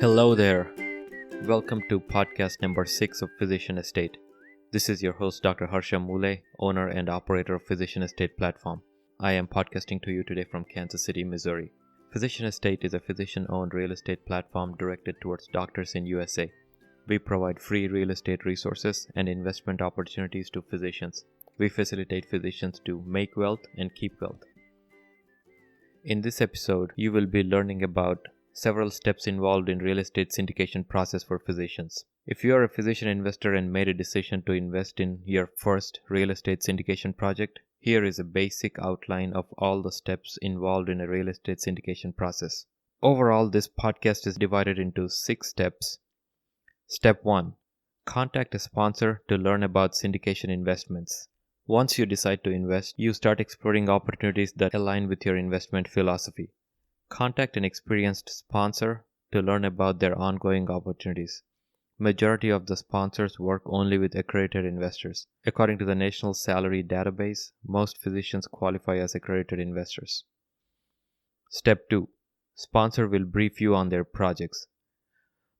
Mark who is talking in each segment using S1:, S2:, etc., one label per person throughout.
S1: Hello there. Welcome to podcast number 6 of PhysicianEstate. This is your host, Dr. Harsha Mule, owner and operator of PhysicianEstate platform. I am podcasting to you today from Kansas City, Missouri. PhysicianEstate is a physician-owned real estate platform directed towards doctors in USA. We provide free real estate resources and investment opportunities to physicians. We facilitate physicians to make wealth and keep wealth. In this episode, you will be learning about several steps involved in real estate syndication process for physicians. If you are a physician investor and made a decision to invest in your first real estate syndication project, here is a basic outline of all the steps involved in a real estate syndication process. Overall, this podcast is divided into 6 steps. Step 1. Contact a sponsor to learn about syndication investments. Once you decide to invest, you start exploring opportunities that align with your investment philosophy. Contact an experienced sponsor to learn about their ongoing opportunities. Majority of the sponsors work only with accredited investors. According to the National Salary Database, most physicians qualify as accredited investors. Step 2. Sponsor will brief you on their projects.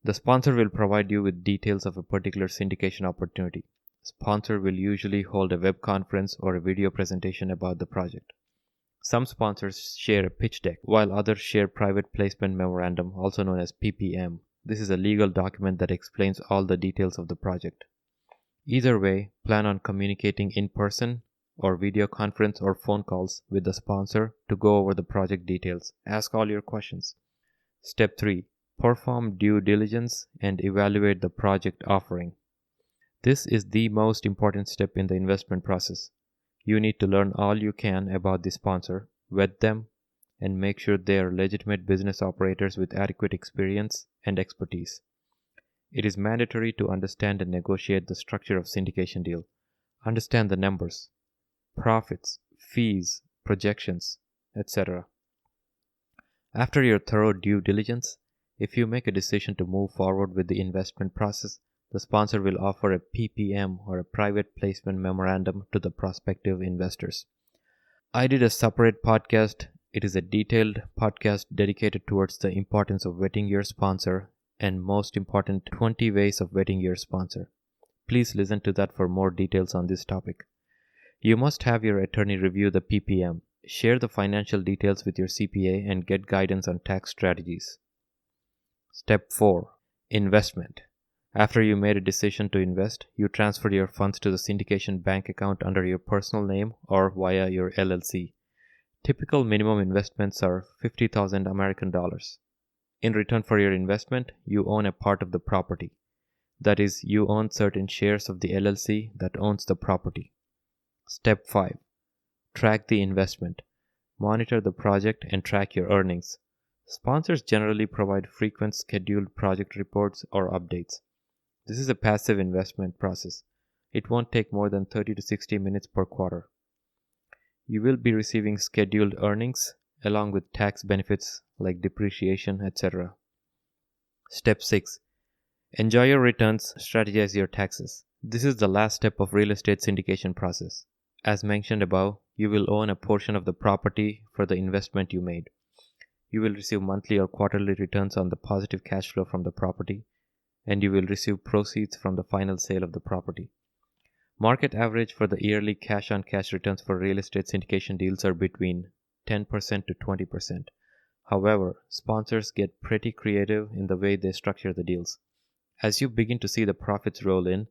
S1: The sponsor will provide you with details of a particular syndication opportunity. Sponsor will usually hold a web conference or a video presentation about the project. Some sponsors share a pitch deck, while others share private placement memorandum, also known as PPM. This is a legal document that explains all the details of the project. Either way, plan on communicating in person or video conference or phone calls with the sponsor to go over the project details. Ask all your questions. Step 3. Perform due diligence and evaluate the project offering. This is the most important step in the investment process. You need to learn all you can about the sponsor, vet them, and make sure they are legitimate business operators with adequate experience and expertise. It is mandatory to understand and negotiate the structure of syndication deal. Understand the numbers, profits, fees, projections, etc. After your thorough due diligence, if you make a decision to move forward with the investment process, the sponsor will offer a PPM or a private placement memorandum to the prospective investors. I did a separate podcast. It is a detailed podcast dedicated towards the importance of vetting your sponsor and most important 20 ways of vetting your sponsor. Please listen to that for more details on this topic. You must have your attorney review the PPM. Share the financial details with your CPA and get guidance on tax strategies. Step 4. Investment. After you made a decision to invest, you transfer your funds to the syndication bank account under your personal name or via your LLC. Typical minimum investments are $50,000 American dollars. In return for your investment, you own a part of the property. That is, you own certain shares of the LLC that owns the property. Step 5. Track the investment. Monitor the project and track your earnings. Sponsors generally provide frequent scheduled project reports or updates. This is a passive investment process. It won't take more than 30 to 60 minutes per quarter. You will be receiving scheduled earnings along with tax benefits like depreciation, etc. Step 6. Enjoy your returns, strategize your taxes. This is the last step of real estate syndication process. As mentioned above, you will own a portion of the property for the investment you made. You will receive monthly or quarterly returns on the positive cash flow from the property, and you will receive proceeds from the final sale of the property. Market average for the yearly cash-on-cash returns for real estate syndication deals are between 10% to 20%. However, sponsors get pretty creative in the way they structure the deals. As you begin to see the profits roll in,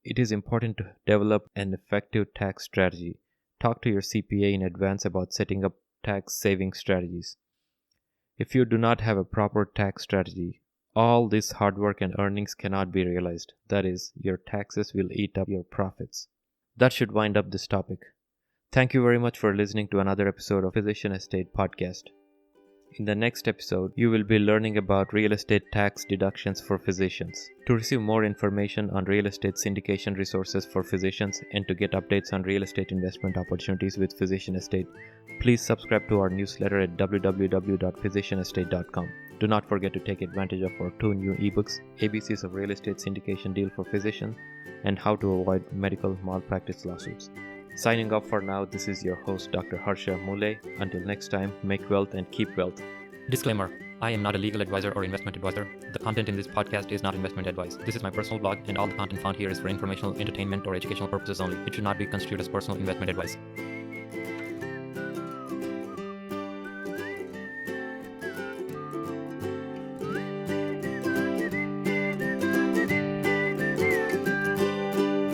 S1: it is important to develop an effective tax strategy. Talk to your CPA in advance about setting up tax-saving strategies. If you do not have a proper tax strategy, all this hard work and earnings cannot be realized. That is, your taxes will eat up your profits. That should wind up this topic. Thank you very much for listening to another episode of PhysicianEstate podcast. In the next episode, you will be learning about real estate tax deductions for physicians. To receive more information on real estate syndication resources for physicians and to get updates on real estate investment opportunities with PhysicianEstate, please subscribe to our newsletter at www.PhysicianEstate.com. Do not forget to take advantage of our 2 new eBooks, ABCs of Real Estate Syndication Deal for Physicians and How to Avoid Medical Malpractice Lawsuits. Signing off for now, this is your host Dr. Harsha Mule. Until next time, make wealth and keep wealth.
S2: Disclaimer:
S1: I am not a legal advisor or investment advisor. The content in this podcast is not investment advice. This is my personal blog, and all the content found here is for informational, entertainment, or educational purposes only. It should not be construed as personal investment advice.